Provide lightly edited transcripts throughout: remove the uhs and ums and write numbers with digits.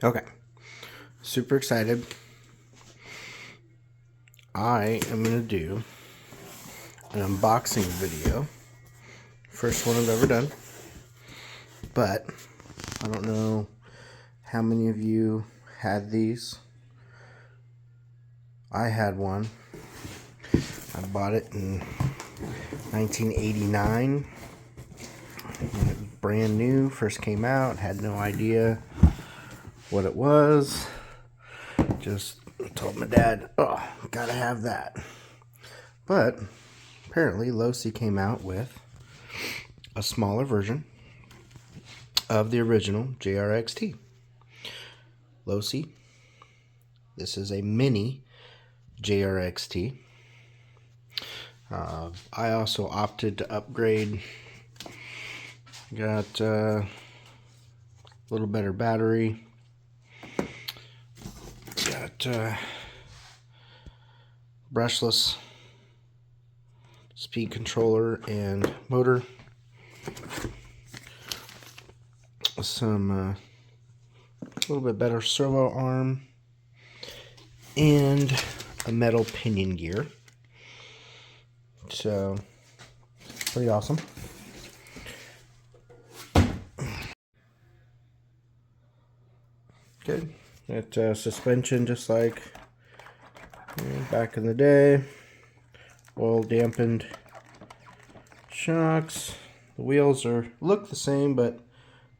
Okay, super excited. I am going to do an unboxing video. First one I've ever done. But I don't know how many of you had these. I had one. I bought it in 1989. It was brand new, first came out, had no idea what it was. Just told my dad, oh, gotta have that. But apparently Losi came out with a smaller version of the original JRXT. Losi, this is a mini JRXT. I also opted to upgrade. Got a little better battery. Got brushless speed controller and motor. Some a little bit better servo arm and a metal pinion gear. So pretty awesome. Good. Got suspension just like back in the day. Oil dampened shocks. The wheels look the same, but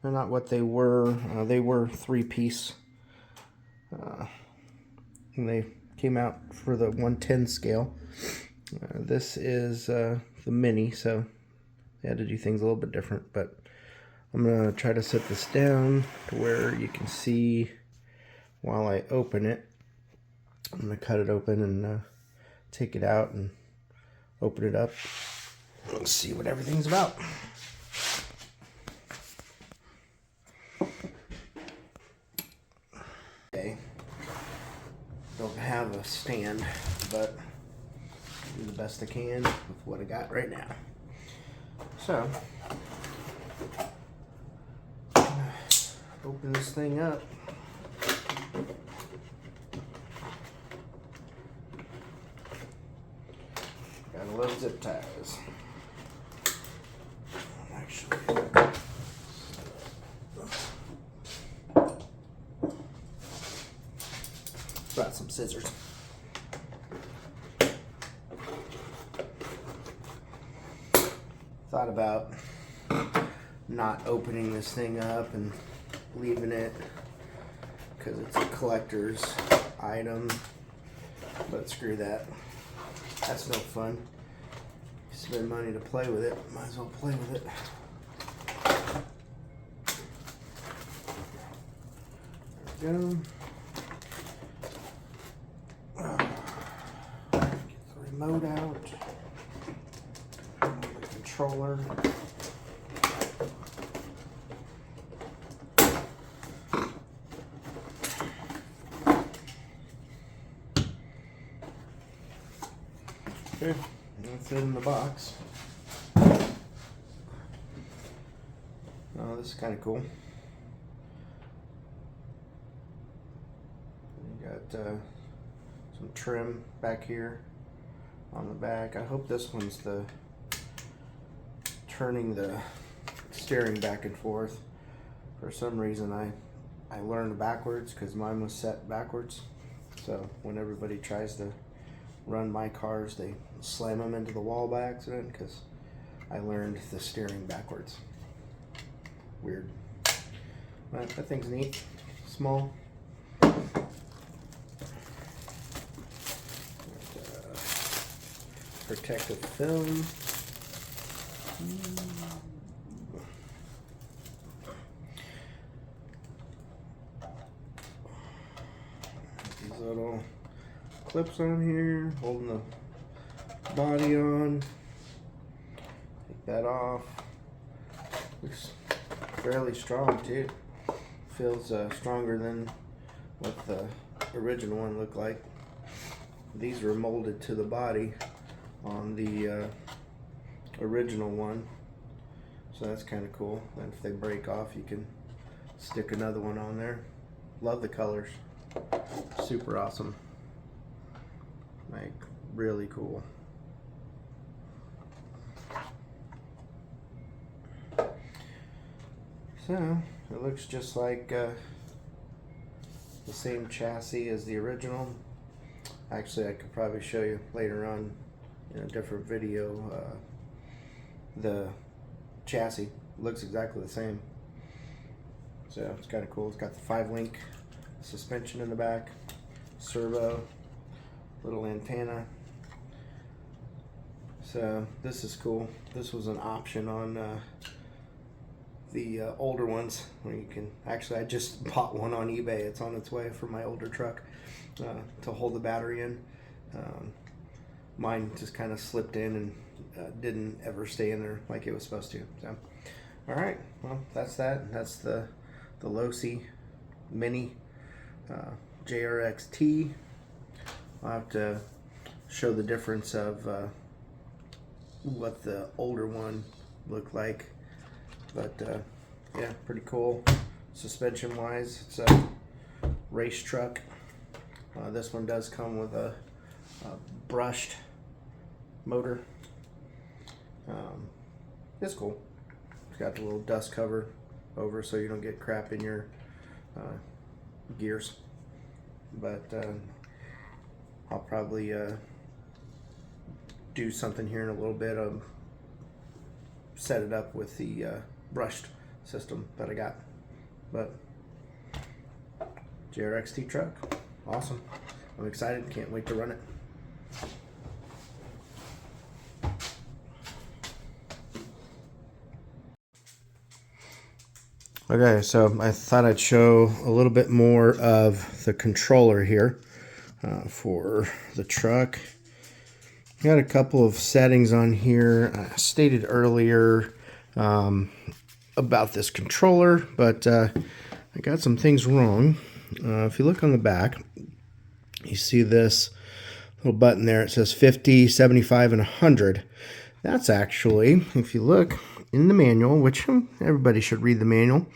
they're not what they were. They were 3-piece. And they came out for the 110 scale. This is the mini, so they had to do things a little bit different, but I'm going to try to set this down to where you can see while I open it. I'm going to cut it open and take it out and open it up. Let's see what everything's about. Okay. Don't have a stand, but do the best I can with what I got right now. So, open this thing up. Gotta love zip ties. Actually, brought some scissors. Thought about not opening this thing up and leaving it because it's a collector's item, but screw that. That's no fun. You spend money to play with it, might as well play with it. There we go. Get the remote out. The controller. Okay, that's it in the box. Oh, this is kind of cool. You got some trim back here on the back. I hope this one's the turning the steering back and forth. For some reason I learned backwards because mine was set backwards. So when everybody tries to run my cars, they slam them into the wall by accident because I learned the steering backwards. Weird. But that thing's neat. Small. Protective film. These little clips on here holding the body on. Take that off. Looks fairly strong too. Feels stronger than what the original one looked like. These were molded to the body on the original one, so that's kind of cool. And if they break off, you can stick another one on there. Love the colors. Super awesome. Like, really cool. So, it looks just like the same chassis as the original. Actually, I could probably show you later on in a different video. The chassis looks exactly the same. So, it's kind of cool. It's got the 5-link suspension in the back, servo, little antenna. So, this is cool. This was an option on the older ones where you can actually, I just bought one on eBay. It's on its way for my older truck to hold the battery in. Mine just kind of slipped in and didn't ever stay in there like it was supposed to. So, all right, well, that's that. That's the Scale Mini JRXT. I'll have to show the difference of what the older one looked like. But yeah, pretty cool. Suspension wise, it's a race truck. This one does come with a brushed motor. It's cool. It's got the little dust cover over so you don't get crap in your gears. But I'll probably do something here in a little bit. Set it up with the brushed system that I got. But JRXT truck, awesome. I'm excited, can't wait to run it. Okay, so I thought I'd show a little bit more of the controller here for the truck. Got a couple of settings on here. I stated earlier about this controller, but I got some things wrong. If you look on the back, you see this little button there. It says 50, 75, and 100. That's actually, if you look in the manual, which everybody should read the manual,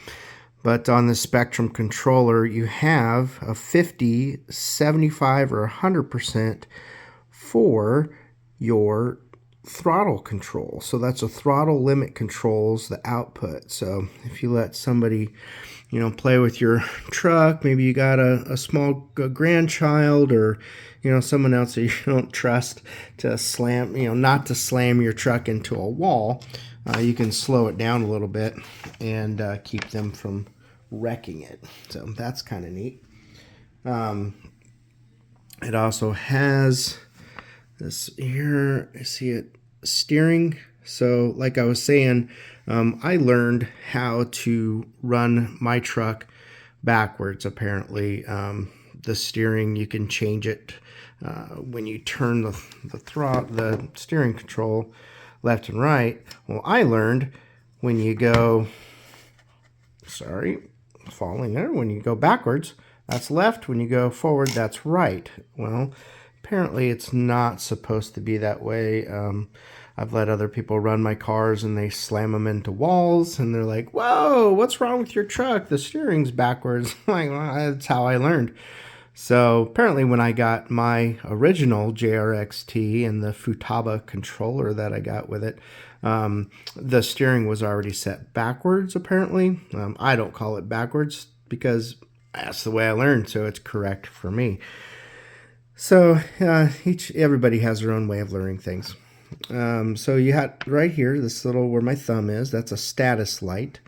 but on the Spectrum controller, you have a 50, 75, or 100% for your throttle control. So that's a throttle limit controls the output. So if you let somebody, you know, play with your truck, maybe you got a small grandchild or, you know, someone else that you don't trust to slam, you know, not to slam your truck into a wall, you can slow it down a little bit and keep them from wrecking it. So that's kind of neat. It also has this here, I see it, steering. So like I was saying, I learned how to run my truck backwards. Apparently, the steering, you can change it when you turn the steering control left and right. Well, I learned when you go, falling there, when you go backwards, that's left. When you go forward, that's right. Well, apparently it's not supposed to be that way. I've let other people run my cars and they slam them into walls and they're like, whoa, what's wrong with your truck? The steering's backwards. Like, well, that's how I learned. So apparently when I got my original JRXT and the Futaba controller that I got with it, the steering was already set backwards, apparently. I don't call it backwards because that's the way I learned, so it's correct for me. So everybody has their own way of learning things. So you had right here, this little, where my thumb is, that's a status light.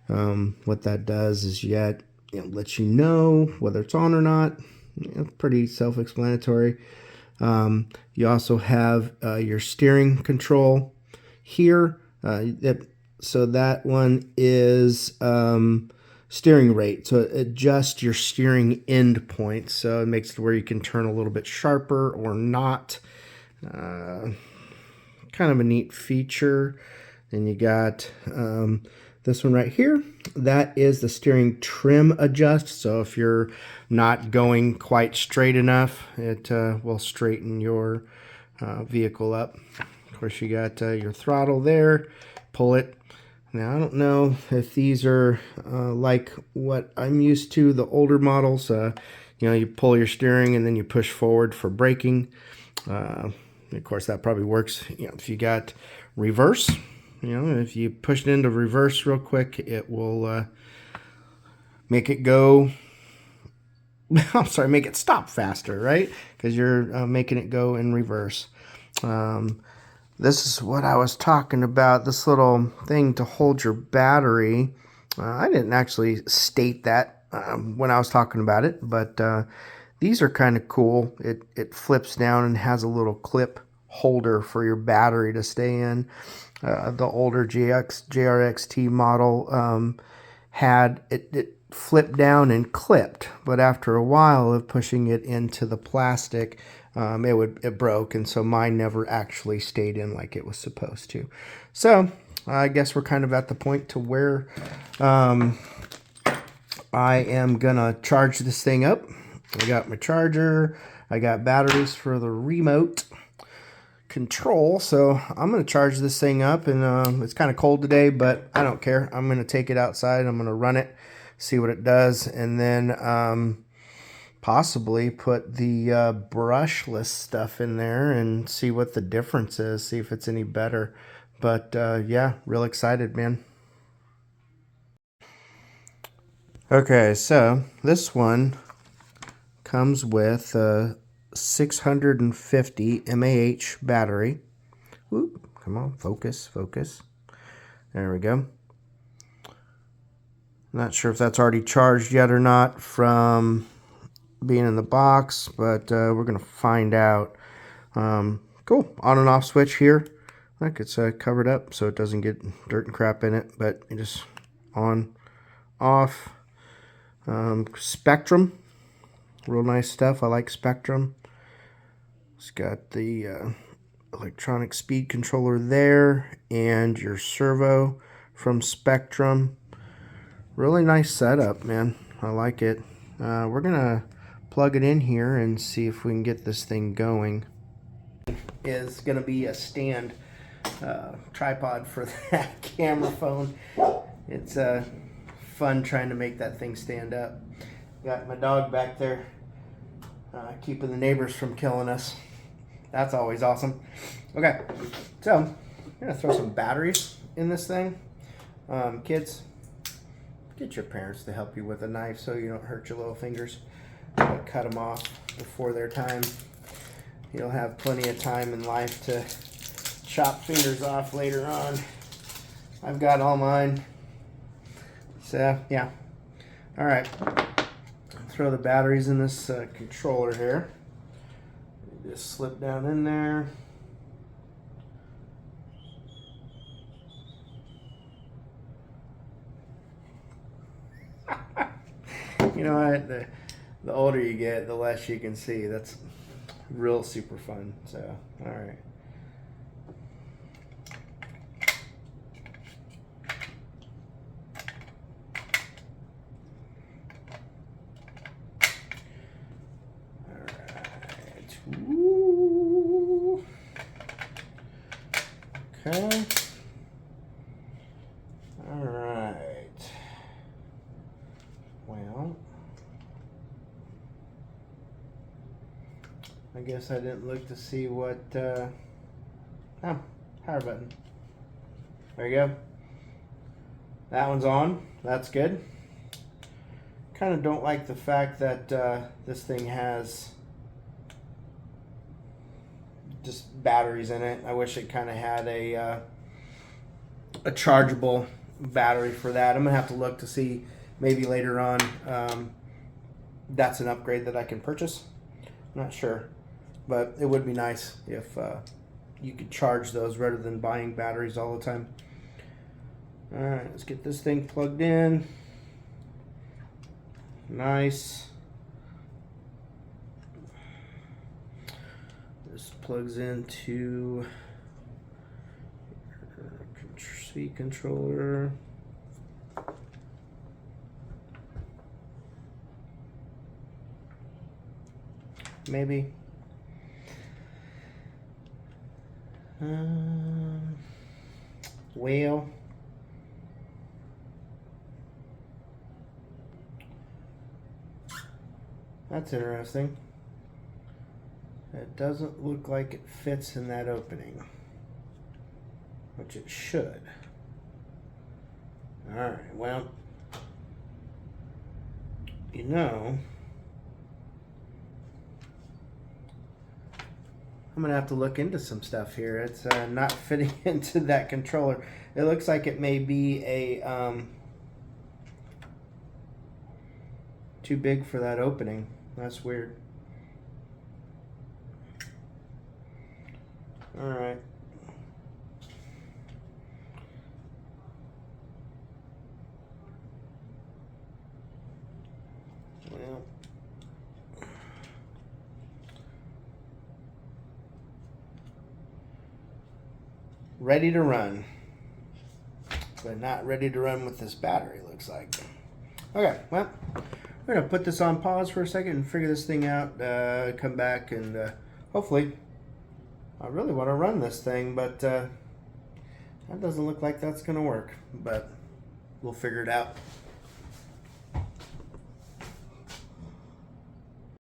What that does is lets you know whether it's on or not. Pretty self-explanatory. You also have your steering control here. So that one is steering rate. So it adjusts your steering end point. So it makes it where you can turn a little bit sharper or not. Kind of a neat feature. Then you got this one right here. That is the steering trim adjust. So if you're not going quite straight enough, it will straighten your vehicle up. Of course, you got your throttle there. Pull it. Now, I don't know if these are like what I'm used to, the older models. You know, you pull your steering and then you push forward for braking. Of course, that probably works, you know, if you got reverse. You know, if you push it into reverse real quick, it will make it go. I'm sorry, make it stop faster, right? Because you're making it go in reverse. This is what I was talking about, this little thing to hold your battery. I didn't actually state that when I was talking about it, but these are kind of cool. It flips down and has a little clip holder for your battery to stay in. The older JRXT model had it flipped down and clipped, but after a while of pushing it into the plastic, it broke, and so mine never actually stayed in like it was supposed to. So I guess we're kind of at the point to where I am gonna charge this thing up. I got my charger, I got batteries for the remote control, so I'm gonna charge this thing up. And it's kind of cold today, but I don't care. I'm gonna take it outside, I'm gonna run it, see what it does, and then possibly put the brushless stuff in there and see what the difference is, see if it's any better. But yeah, real excited, man. Okay, so this one comes with a 650 mAh battery. Whoop, come on, focus, focus. There we go. Not sure if that's already charged yet or not from being in the box, but we're gonna find out. Cool, on and off switch here. Look, it's covered up so it doesn't get dirt and crap in it, but you just on, off. Spectrum, real nice stuff. I like Spectrum. It's got the electronic speed controller there and your servo from Spectrum. Really nice setup, man. I like it. We're gonna plug it in here and see if we can get this thing going. Is gonna be a stand tripod for that camera phone. It's fun trying to make that thing stand up. Got my dog back there keeping the neighbors from killing us. That's always awesome. Okay, so I'm gonna throw some batteries in this thing. Kids, get your parents to help you with a knife so you don't hurt your little fingers. Cut them off before their time. You'll have plenty of time in life to chop fingers off later on. I've got all mine. So yeah. All right. Throw the batteries in this controller here. Just slip down in there. You know what? The older you get, the less you can see. That's real super fun. So, all right. Ooh. Okay. All right. Well, I guess I didn't look to see what. Oh, power button. There you go. That one's on. That's good. Kind of don't like the fact that this thing has just batteries in it. I wish it kind of had a chargeable battery for that. I'm gonna have to look to see maybe later on that's an upgrade that I can purchase. I'm not sure, but it would be nice if you could charge those rather than buying batteries all the time. All right, let's get this thing plugged in. Nice. This plugs into speed controller. Maybe. Well, That's interesting. It doesn't look like it fits in that opening, which it should. Alright, well, you know, I'm going to have to look into some stuff here. It's not fitting into that controller. It looks like it may be a too big for that opening. That's weird. Alright. Well, ready to run, but not ready to run with this battery, looks like. Okay, well, we're going to put this on pause for a second and figure this thing out, come back, and hopefully, I really want to run this thing, but that doesn't look like that's going to work, but we'll figure it out.